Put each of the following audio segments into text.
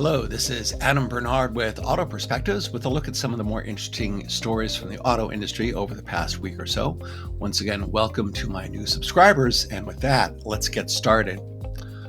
Hello, this is Adam Bernard with AutoPerspectives with a look at some of the more interesting stories from the auto industry over the past week or so. Once again, welcome to my new subscribers. And with that, let's get started.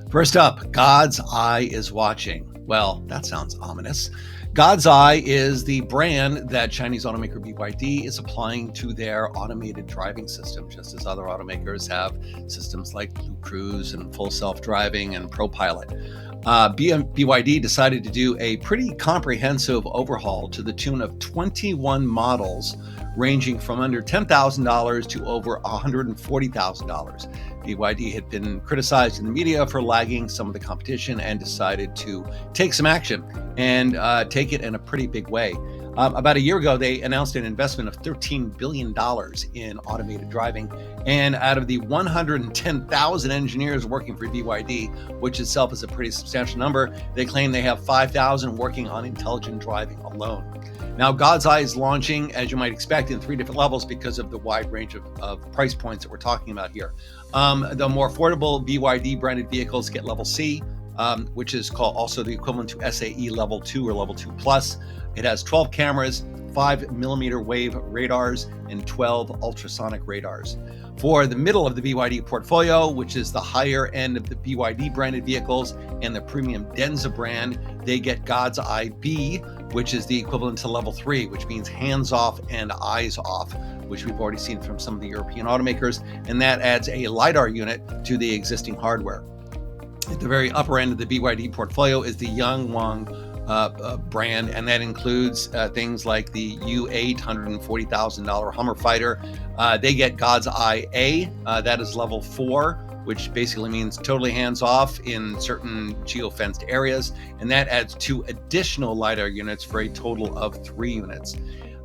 First up, God's Eye is watching. Well, that sounds ominous. God's Eye is the brand that Chinese automaker BYD is applying to their automated driving system, just as other automakers have systems like Blue Cruise and Full Self-Driving and ProPilot. BYD decided to do a pretty comprehensive overhaul to the tune of 21 models, ranging from under $10,000 to over $140,000. BYD had been criticized in the media for lagging some of the competition and decided to take some action and take it in a pretty big way. About a year ago, they announced an investment of $13 billion in automated driving. And out of the 110,000 engineers working for BYD, which itself is a pretty substantial number, they claim they have 5,000 working on intelligent driving alone. Now, God's Eye is launching, as you might expect, in 3 different levels because of the wide range of price points that we're talking about here. The more affordable BYD branded vehicles get level C, which is called also the equivalent to SAE level 2 or level 2 plus. It has 12 cameras, 5mm wave radars, and 12 ultrasonic radars. For the middle of the BYD portfolio, which is the higher end of the BYD branded vehicles and the premium Denza brand, they get God's Eye B, which is the equivalent to level 3, which means hands off and eyes off, which we've already seen from some of the European automakers, and that adds a LiDAR unit to the existing hardware. At the very upper end of the BYD portfolio is the Yangwang brand, and that includes things like the U8 $140,000 Hummer fighter. They get God's Eye A, that is level 4, which basically means totally hands off in certain geo-fenced areas, and that adds 2 additional LiDAR units for a total of 3 units.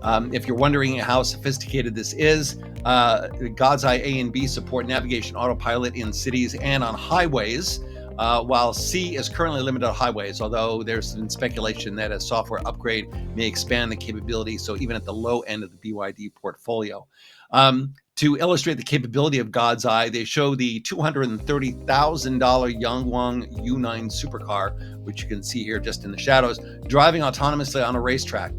If you're wondering how sophisticated this is, God's Eye A and B support navigation autopilot in cities and on highways, while C is currently limited to highways, although there's been speculation that a software upgrade may expand the capability, so even at the low end of the BYD portfolio. To illustrate the capability of God's Eye, they show the $230,000 Yangwang U9 supercar, which you can see here just in the shadows, driving autonomously on a racetrack,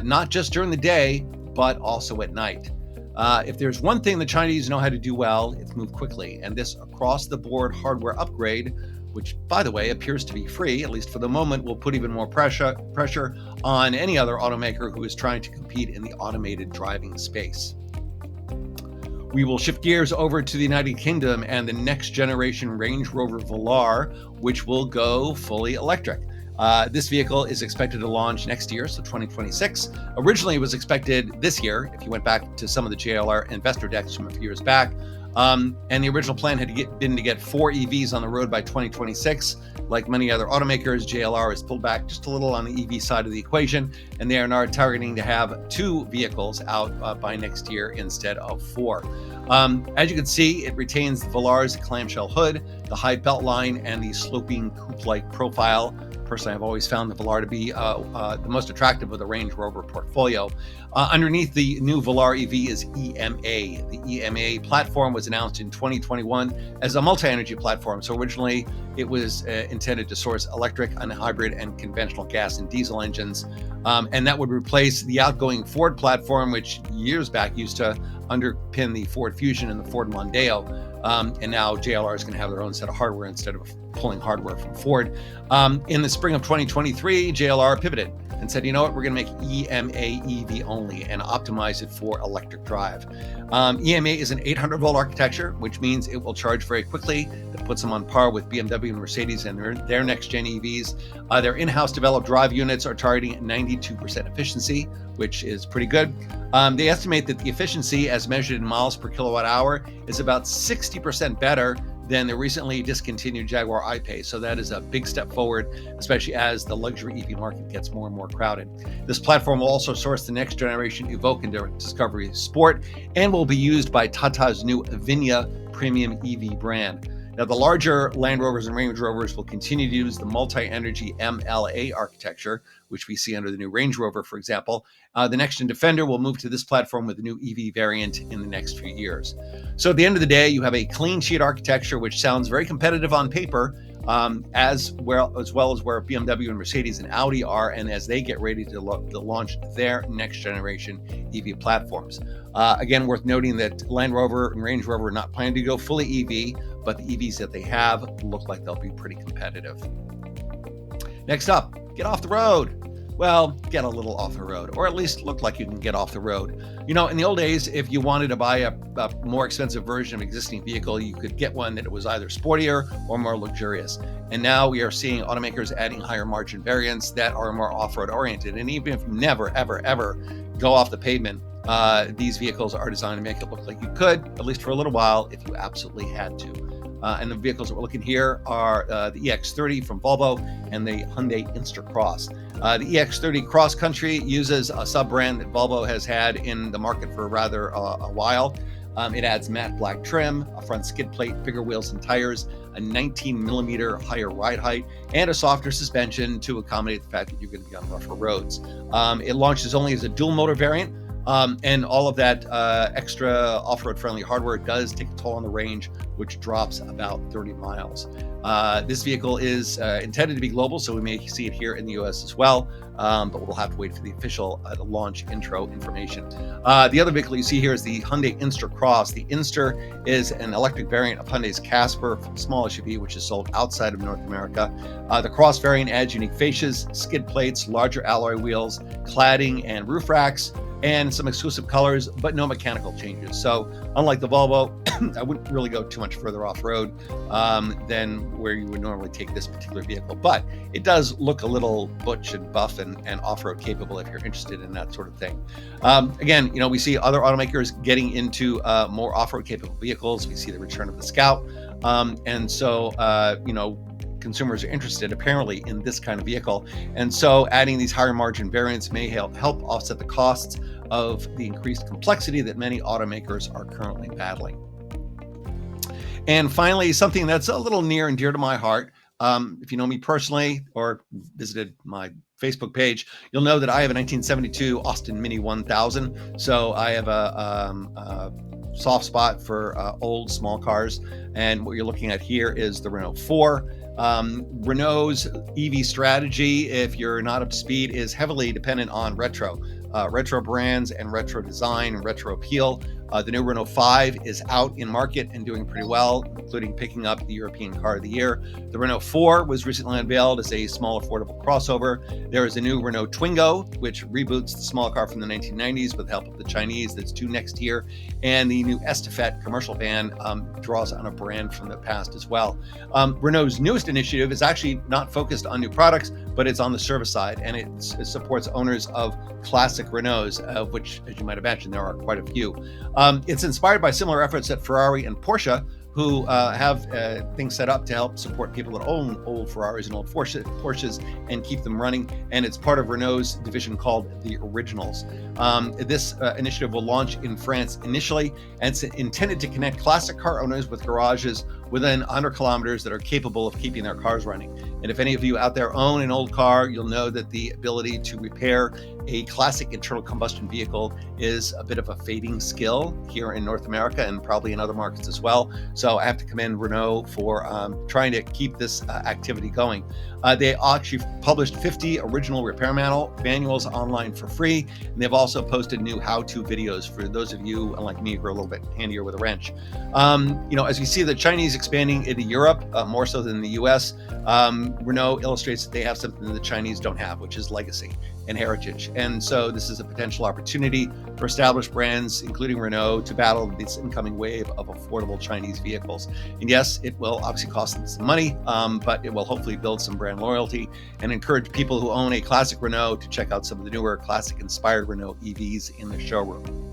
not just during the day, but also at night. If there's one thing the Chinese know how to do well, it's move quickly. And this across-the-board hardware upgrade, which, by the way, appears to be free, at least for the moment, will put even more pressure on any other automaker who is trying to compete in the automated driving space. We will shift gears over to the United Kingdom and the next generation Range Rover Velar, which will go fully electric. This vehicle is expected to launch next year, so 2026. Originally, it was expected this year, if you went back to some of the JLR investor decks from a few years back. And the original plan had been to get 4 EVs on the road by 2026. Like many other automakers, JLR has pulled back just a little on the EV side of the equation, and they are now targeting to have 2 vehicles out by next year instead of 4. As you can see, it retains the Velar's clamshell hood, the high belt line, and the sloping coupe-like profile. Personally, I've always found the Velar to be the most attractive of the Range Rover portfolio. Underneath the new Velar EV is EMA. The EMA platform was announced in 2021 as a multi-energy platform. So originally, it was intended to source electric, hybrid, and conventional gas and diesel engines. And that would replace the outgoing Ford platform, which years back used to underpin the Ford Fusion and the Ford Mondeo. And now JLR is going to have their own set of hardware instead of pulling hardware from Ford. In the spring of 2023, JLR pivoted and said, you know what, we're going to make EMA EV only and optimize it for electric drive. EMA is an 800-volt architecture, which means it will charge very quickly. That puts them on par with BMW and Mercedes and their next-gen EVs. Their in-house developed drive units are targeting 92% efficiency, which is pretty good. They estimate that the efficiency, as measured in miles per kilowatt hour, is about 60% better than the recently discontinued Jaguar I-Pace. So that is a big step forward, especially as the luxury EV market gets more and more crowded. This platform will also source the next generation Evoque and Discovery Sport and will be used by Tata's new Avinya premium EV brand. Now, the larger Land Rovers and Range Rovers will continue to use the multi-energy MLA architecture, which we see under the new Range Rover, for example. The next-gen Defender will move to this platform with a new EV variant in the next few years. So at the end of the day, you have a clean sheet architecture, which sounds very competitive on paper, as well as where BMW and Mercedes and Audi are, and as they get ready to launch their next generation EV platforms. Again, worth noting that Land Rover and Range Rover are not planning to go fully EV, but the EVs that they have look like they'll be pretty competitive. Next up, get off the road. Well, get a little off the road, or at least look like you can get off the road. You know, in the old days, if you wanted to buy a more expensive version of an existing vehicle, you could get one that was either sportier or more luxurious. And now we are seeing automakers adding higher margin variants that are more off-road oriented. And even if you never, ever, ever go off the pavement, these vehicles are designed to make it look like you could, at least for a little while, if you absolutely had to. And the vehicles that we're looking here are the EX30 from Volvo and the Hyundai Cross. The EX30 Cross Country uses a sub-brand that Volvo has had in the market for rather a while. It adds matte black trim, a front skid plate, bigger wheels and tires, a 19 millimeter higher ride height, and a softer suspension to accommodate the fact that you're going to be on rougher roads. It launches only as a dual motor variant. And all of that extra off-road friendly hardware does take a toll on the range, which drops about 30 miles. This vehicle is intended to be global, so we may see it here in the US as well, but we'll have to wait for the official launch intro information. The other vehicle you see here is the Hyundai Cross. The Inster is an electric variant of Hyundai's Casper small SUV, which is sold outside of North America. The Cross variant adds unique fascias, skid plates, larger alloy wheels, cladding, and roof racks, and some exclusive colors, but no mechanical changes. So unlike the Volvo, I wouldn't really go too much further off-road than where you would normally take this particular vehicle. But it does look a little butch and buff and off-road capable if you're interested in that sort of thing. Again, you know, we see other automakers getting into more off-road capable vehicles. We see the return of the Scout. And so, you know, consumers are interested apparently in this kind of vehicle. And so adding these higher margin variants may help offset the costs of the increased complexity that many automakers are currently battling. And finally, something that's a little near and dear to my heart. If you know me personally or visited my Facebook page, you'll know that I have a 1972 Austin Mini 1000. So I have a soft spot for old small cars. And what you're looking at here is the Renault 4. Renault's EV strategy, if you're not up to speed, is heavily dependent on retro brands and retro design and retro appeal. The new Renault 5 is out in market and doing pretty well, including picking up the European Car of the Year. The Renault 4 was recently unveiled as a small, affordable crossover. There is a new Renault Twingo, which reboots the small car from the 1990s with the help of the Chinese, that's due next year. And the new Estafette commercial van draws on a brand from the past as well. Renault's newest initiative is actually not focused on new products, but it's on the service side, and it supports owners of classic Renaults, of which, as you might imagine, there are quite a few. It's inspired by similar efforts at Ferrari and Porsche, who have things set up to help support people that own old Ferraris and old Porsches and keep them running. And it's part of Renault's division called the Originals. This initiative will launch in France initially, and it's intended to connect classic car owners with garages within 100 kilometers that are capable of keeping their cars running. And if any of you out there own an old car, you'll know that the ability to repair a classic internal combustion vehicle is a bit of a fading skill here in North America and probably in other markets as well. So I have to commend Renault for trying to keep this activity going. They actually published 50 original repair manuals online for free, and they've also posted new how-to videos for those of you, unlike me, who are a little bit handier with a wrench. You know, as we see the Chinese expanding into Europe, more so than the US, Renault illustrates that they have something that the Chinese don't have, which is legacy and heritage. And so this is a potential opportunity for established brands, including Renault, to battle this incoming wave of affordable Chinese vehicles. And yes, it will obviously cost them some money, but it will hopefully build some brand loyalty and encourage people who own a classic Renault to check out some of the newer classic-inspired Renault EVs in the showroom.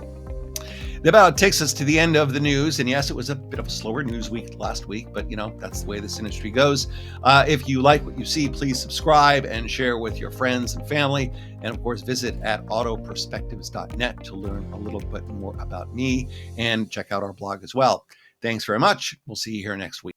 That about takes us to the end of the news. And yes, it was a bit of a slower news week last week, but you know, that's the way this industry goes. If you like what you see, please subscribe and share with your friends and family. And of course, visit at AutoPerspectives.net to learn a little bit more about me and check out our blog as well. Thanks very much. We'll see you here next week.